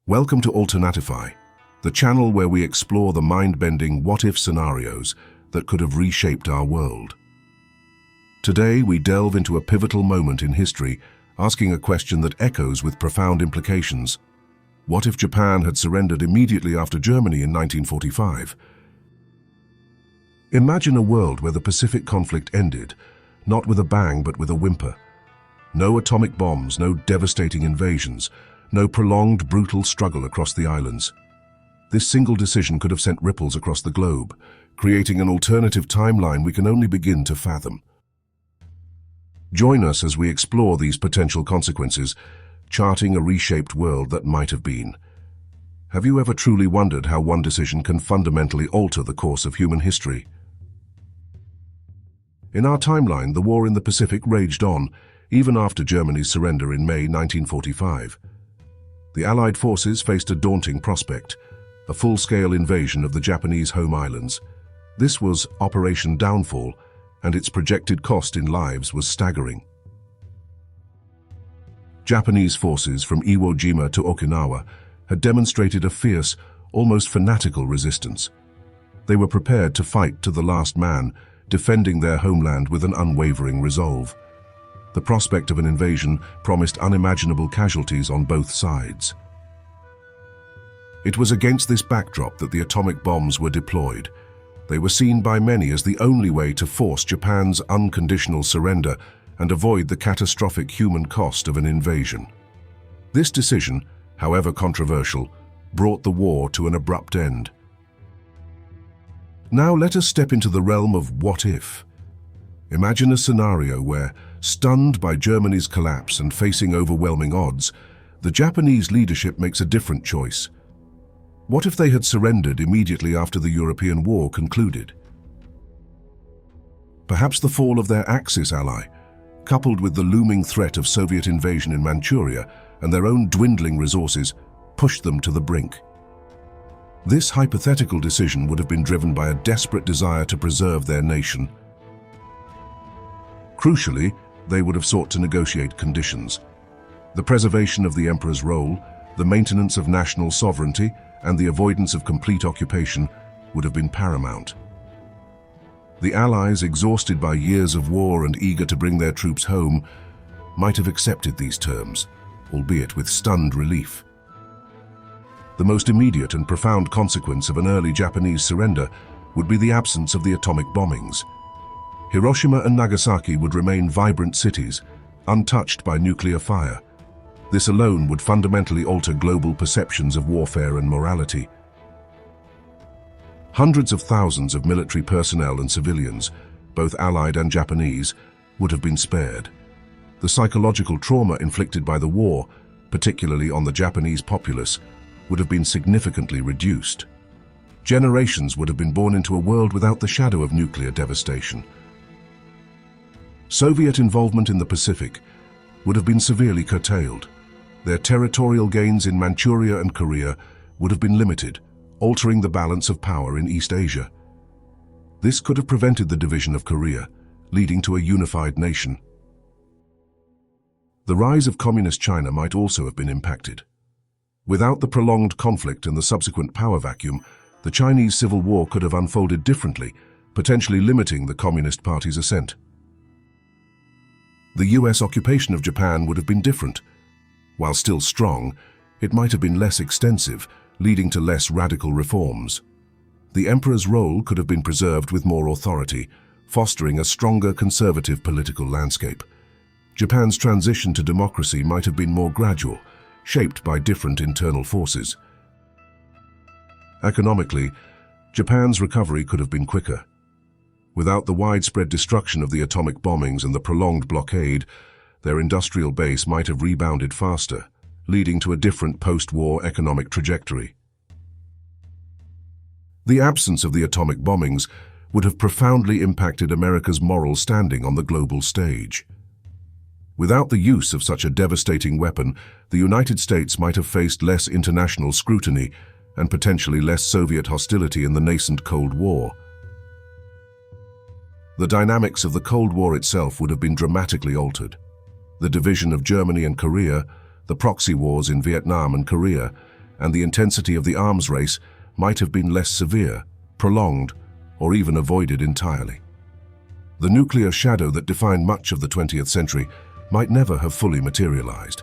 Welcome to Alternatify, the channel where we explore the mind-bending what-if scenarios that could have reshaped our world. Today, we delve into a pivotal moment in history, asking a question that echoes with profound implications. What if Japan had surrendered immediately after Germany in 1945? Imagine a world where the Pacific conflict ended, not with a bang but with a whimper. No atomic bombs, no devastating invasions, no prolonged, brutal struggle across the islands. This single decision could have sent ripples across the globe, creating an alternative timeline we can only begin to fathom. Join us as we explore these potential consequences, charting a reshaped world that might have been. Have you ever truly wondered how one decision can fundamentally alter the course of human history? In our timeline, the war in the Pacific raged on, even after Germany's surrender in May 1945. The Allied forces faced a daunting prospect, a full-scale invasion of the Japanese home islands. This was Operation Downfall, and its projected cost in lives was staggering. Japanese forces from Iwo Jima to Okinawa had demonstrated a fierce, almost fanatical resistance. They were prepared to fight to the last man, defending their homeland with an unwavering resolve. The prospect of an invasion promised unimaginable casualties on both sides. It was against this backdrop that the atomic bombs were deployed. They were seen by many as the only way to force Japan's unconditional surrender and avoid the catastrophic human cost of an invasion. This decision, however controversial, brought the war to an abrupt end. Now let us step into the realm of what if. Imagine a scenario where, stunned by Germany's collapse and facing overwhelming odds, the Japanese leadership makes a different choice. What if they had surrendered immediately after the European war concluded? Perhaps the fall of their Axis ally, coupled with the looming threat of Soviet invasion in Manchuria and their own dwindling resources, pushed them to the brink. This hypothetical decision would have been driven by a desperate desire to preserve their nation. Crucially, they would have sought to negotiate conditions. The preservation of the emperor's role, the maintenance of national sovereignty, and the avoidance of complete occupation would have been paramount. The Allies, exhausted by years of war and eager to bring their troops home, might have accepted these terms, albeit with stunned relief. The most immediate and profound consequence of an early Japanese surrender would be the absence of the atomic bombings. Hiroshima and Nagasaki would remain vibrant cities, untouched by nuclear fire. This alone would fundamentally alter global perceptions of warfare and morality. Hundreds of thousands of military personnel and civilians, both Allied and Japanese, would have been spared. The psychological trauma inflicted by the war, particularly on the Japanese populace, would have been significantly reduced. Generations would have been born into a world without the shadow of nuclear devastation. Soviet involvement in the Pacific would have been severely curtailed. Their territorial gains in Manchuria and Korea would have been limited, altering the balance of power in East Asia. This could have prevented the division of Korea, leading to a unified nation. The rise of communist China might also have been impacted. Without the prolonged conflict and the subsequent power vacuum, the Chinese Civil War could have unfolded differently, potentially limiting the Communist Party's ascent. The US occupation of Japan would have been different. While still strong, it might have been less extensive, leading to less radical reforms. The emperor's role could have been preserved with more authority, fostering a stronger conservative political landscape. Japan's transition to democracy might have been more gradual, shaped by different internal forces. Economically, Japan's recovery could have been quicker. Without the widespread destruction of the atomic bombings and the prolonged blockade, their industrial base might have rebounded faster, leading to a different post-war economic trajectory. The absence of the atomic bombings would have profoundly impacted America's moral standing on the global stage. Without the use of such a devastating weapon, the United States might have faced less international scrutiny and potentially less Soviet hostility in the nascent Cold War. The dynamics of the Cold War itself would have been dramatically altered. The division of Germany and Korea, the proxy wars in Vietnam and Korea, and the intensity of the arms race might have been less severe, prolonged, or even avoided entirely. The nuclear shadow that defined much of the 20th century might never have fully materialized.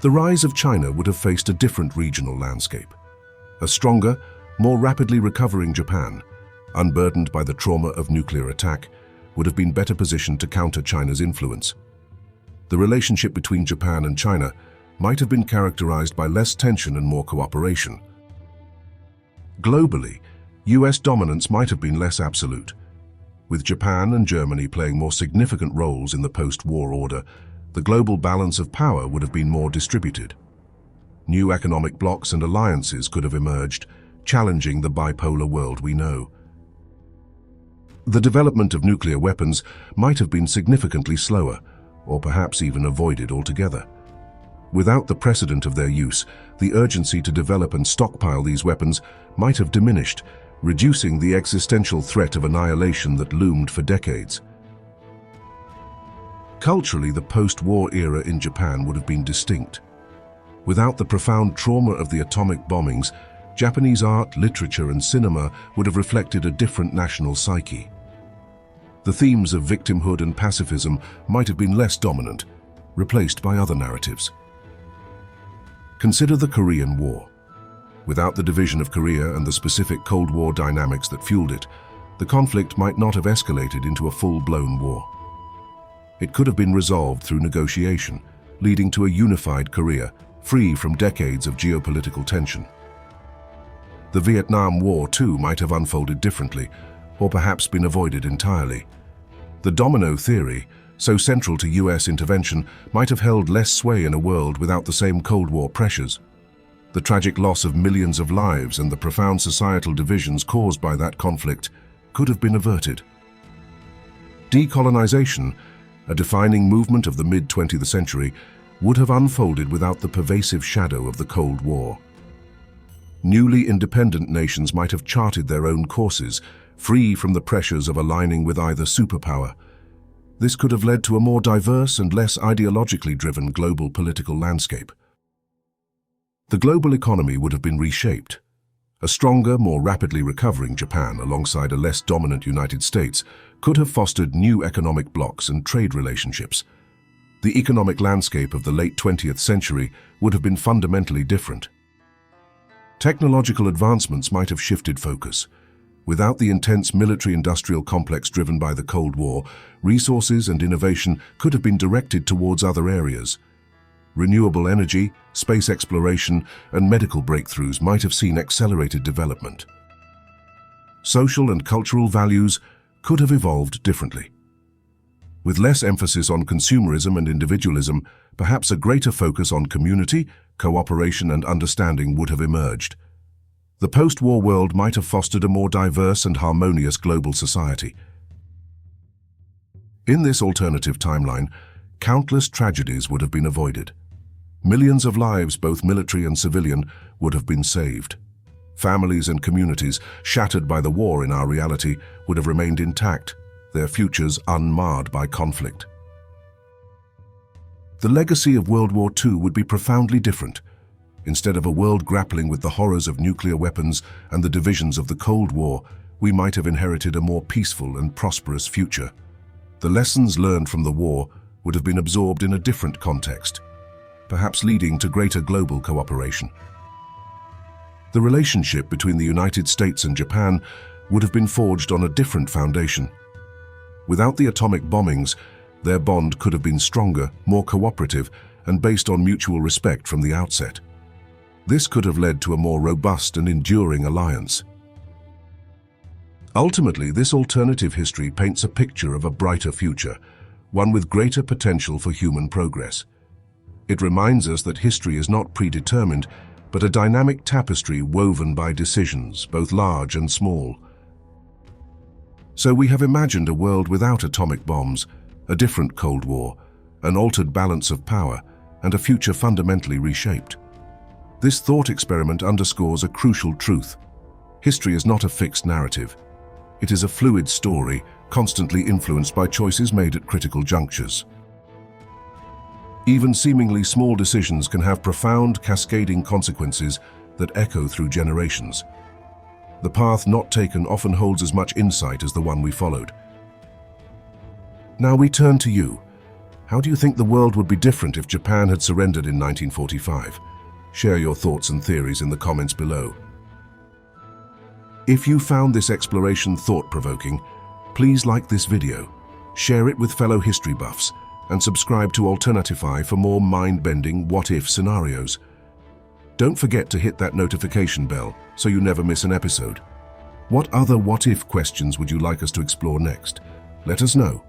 The rise of China would have faced a different regional landscape. A stronger, more rapidly recovering Japan, unburdened by the trauma of nuclear attack, would have been better positioned to counter China's influence. The relationship between Japan and China might have been characterized by less tension and more cooperation. Globally, US dominance might have been less absolute, with Japan and Germany playing more significant roles in the post-war order. The global balance of power would have been more distributed. New economic blocs and alliances could have emerged, challenging the bipolar world we know. The development of nuclear weapons might have been significantly slower, or perhaps even avoided altogether. Without the precedent of their use, the urgency to develop and stockpile these weapons might have diminished, reducing the existential threat of annihilation that loomed for decades. Culturally, the post-war era in Japan would have been distinct. Without the profound trauma of the atomic bombings, Japanese art, literature, and cinema would have reflected a different national psyche. The themes of victimhood and pacifism might have been less dominant, replaced by other narratives. Consider the Korean War. Without the division of Korea and the specific Cold War dynamics that fueled it, the conflict might not have escalated into a full-blown war. It could have been resolved through negotiation, leading to a unified Korea, free from decades of geopolitical tension. The Vietnam War, too, might have unfolded differently, or perhaps been avoided entirely. The domino theory, so central to US intervention, might have held less sway in a world without the same Cold War pressures. The tragic loss of millions of lives and the profound societal divisions caused by that conflict could have been averted. Decolonization, a defining movement of the mid-20th century, would have unfolded without the pervasive shadow of the Cold War. Newly independent nations might have charted their own courses, free from the pressures of aligning with either superpower. This could have led to a more diverse and less ideologically driven global political landscape. The global economy would have been reshaped. A stronger, more rapidly recovering Japan alongside a less dominant United States could have fostered new economic blocs and trade relationships. The economic landscape of the late 20th century would have been fundamentally different. Technological advancements might have shifted focus. Without the intense military-industrial complex driven by the Cold War, resources and innovation could have been directed towards other areas. Renewable energy, space exploration, and medical breakthroughs might have seen accelerated development. Social and cultural values could have evolved differently. With less emphasis on consumerism and individualism, perhaps a greater focus on community, cooperation, and understanding would have emerged. The post-war world might have fostered a more diverse and harmonious global society. In this alternative timeline, countless tragedies would have been avoided. Millions of lives, both military and civilian, would have been saved. Families and communities, shattered by the war in our reality, would have remained intact, their futures unmarred by conflict. The legacy of World War II would be profoundly different. Instead of a world grappling with the horrors of nuclear weapons and the divisions of the Cold War, we might have inherited a more peaceful and prosperous future. The lessons learned from the war would have been absorbed in a different context, perhaps leading to greater global cooperation. The relationship between the United States and Japan would have been forged on a different foundation. Without the atomic bombings, their bond could have been stronger, more cooperative, and based on mutual respect from the outset. This could have led to a more robust and enduring alliance. Ultimately, this alternative history paints a picture of a brighter future, one with greater potential for human progress. It reminds us that history is not predetermined, but a dynamic tapestry woven by decisions, both large and small. So we have imagined a world without atomic bombs, a different Cold War, an altered balance of power, and a future fundamentally reshaped. This thought experiment underscores a crucial truth. History is not a fixed narrative. It is a fluid story, constantly influenced by choices made at critical junctures. Even seemingly small decisions can have profound, cascading consequences that echo through generations. The path not taken often holds as much insight as the one we followed. Now we turn to you. How do you think the world would be different if Japan had surrendered in 1945? Share your thoughts and theories in the comments below. If you found this exploration thought-provoking, please like this video, share it with fellow history buffs, and subscribe to Alternatify for more mind-bending what-if scenarios. Don't forget to hit that notification bell so you never miss an episode. What other what-if questions would you like us to explore next? Let us know.